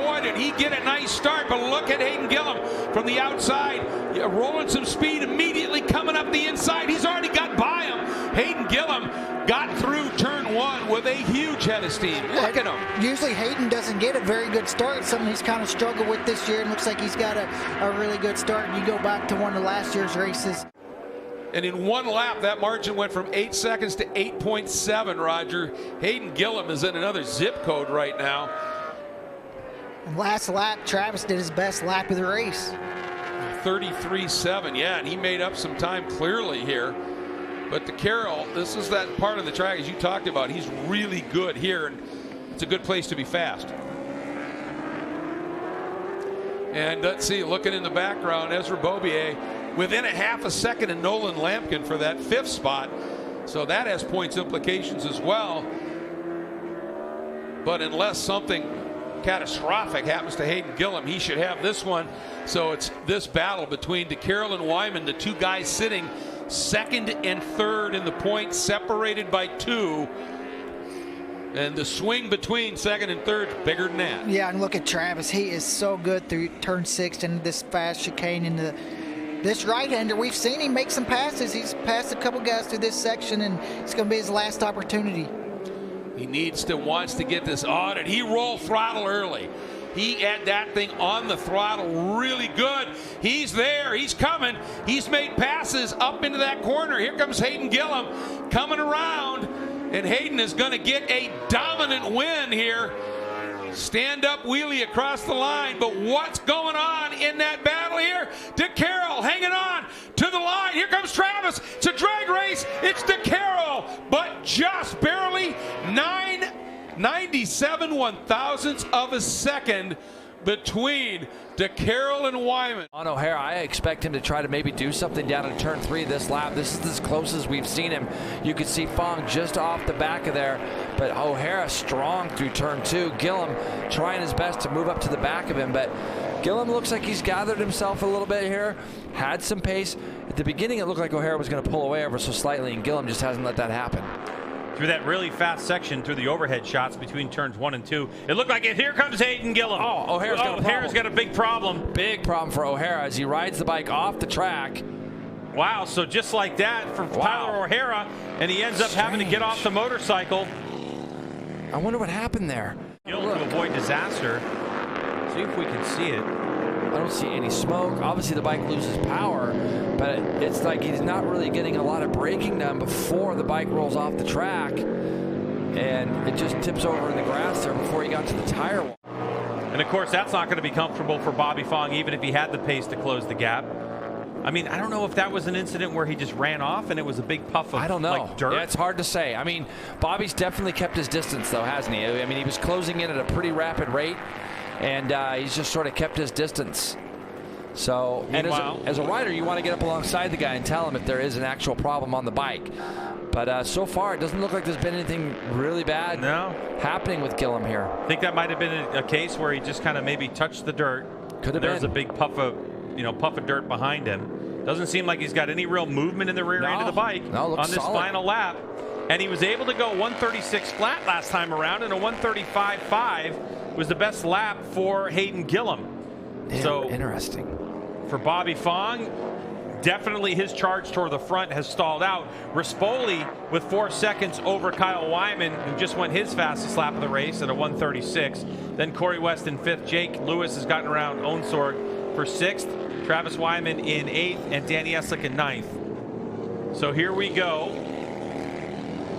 boy, did he get a nice start. But look at Hayden Gillim from the outside, rolling some speed, immediately coming up the inside. He's already got by him. Hayden Gillim got through turn one with a huge head of steam. Look at him. Usually Hayden doesn't get a very good start. Something he's kind of struggled with this year, and looks like he's got a really good start. You go back to one of last year's races. And in one lap, that margin went from 8 seconds to 8.7, Roger. Hayden Gillim is in another zip code right now. And last lap, Travis did his best lap of the race. 33.7, yeah, and he made up some time clearly here. But to Carroll, this is that part of the track, as you talked about, he's really good here, and it's a good place to be fast. And let's see, looking in the background, Ezra Bobier within a half a second of Nolan Lampkin for that 5th spot. So that has points implications as well. But unless something catastrophic happens to Hayden Gillim, he should have this one. So it's this battle between DeCarroll and Wyman, the two guys sitting 2nd and 3rd in the points, separated by 2. And the swing between 2nd and 3rd bigger than that. Yeah, and look at Travis. He is so good through turn 6 and this fast chicane into this right-hander. We've seen him make some passes. He's passed a couple guys through this section, and it's going to be his last opportunity. He wants to get this on, and he rolled throttle early. He had that thing on the throttle really good. He's there. He's coming. He's made passes up into that corner. Here comes Hayden Gillim coming around, and Hayden is going to get a dominant win here. Stand-up wheelie across the line, but what's going on in that battle here? DeCarroll hanging on to the line. Here comes Travis. It's a drag race. It's DeCarroll, but just barely 9.97 one-thousandths of a second between DeCarroll and Wyman. On O'Hara, I expect him to try to maybe do something down in turn 3 this lap. This is as close as we've seen him. You could see Fong just off the back of there, but O'Hara strong through turn 2. Gillim trying his best to move up to the back of him, but Gillim looks like he's gathered himself a little bit here, had some pace. At the beginning, it looked like O'Hara was going to pull away ever so slightly, and Gillim just hasn't let that happen. Through that really fast section, through the overhead shots between turns 1 and 2. It looked like it. Here comes Hayden Gillim. Oh, O'Hara's got a big problem. Big problem for O'Hara as he rides the bike off the track. Wow, so just like that for Tyler O'Hara, and he ends up having to get off the motorcycle. I wonder what happened there. Gillim to avoid disaster. See if we can see it. I don't see any smoke. Obviously the bike loses power, but it's like he's not really getting a lot of braking done before the bike rolls off the track, and it just tips over in the grass there before he got to the tire wall. And of course that's not going to be comfortable for Bobby Fong, even if he had the pace to close the gap. I mean, I don't know if that was an incident where he just ran off and it was a big puff of like dirt. Yeah, it's hard to say. I mean, Bobby's definitely kept his distance though, hasn't he? I mean, he was closing in at a pretty rapid rate, and he's just sort of kept his distance. So, and as a rider, you want to get up alongside the guy and tell him if there is an actual problem on the bike. But so far, it doesn't look like there's been anything really bad happening with Gillim here. I think that might have been a case where he just kind of maybe touched the dirt. Could have been. There's a big puff of dirt behind him. Doesn't seem like he's got any real movement in the rear end of the bike on this final lap. And he was able to go 136 flat last time around, and a 135.5 was the best lap for Hayden Gillim. Yeah, so interesting. For Bobby Fong, definitely his charge toward the front has stalled out. Rispoli with 4 seconds over Kyle Wyman, who just went his fastest lap of the race at a 136. Then Corey West in 5th. Jake Lewis has gotten around Ownsorg for 6th. Travis Wyman in 8th, and Danny Eslick in 9th. So here we go.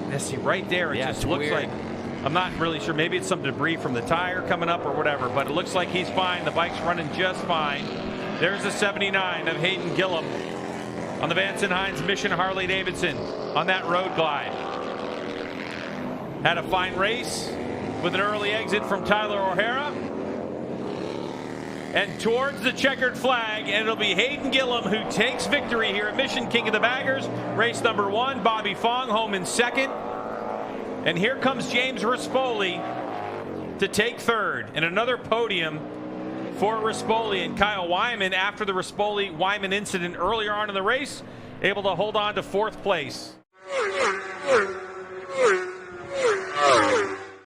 Let's see, right there, it just looks weird. Like, I'm not really sure, maybe it's some debris from the tire coming up or whatever, but it looks like he's fine. The bike's running just fine. There's the 79 of Hayden Gillim on the Vance & Hines Mission Harley-Davidson on that road glide. Had a fine race with an early exit from Tyler O'Hara. And towards the checkered flag, and it'll be Hayden Gillim who takes victory here at Mission, King of the Baggers. Race number 1, Bobby Fong home in 2nd. And here comes James Rispoli to take 3rd. And another podium for Rispoli and Kyle Wyman after the Rispoli-Wyman incident earlier on in the race, able to hold on to 4th place.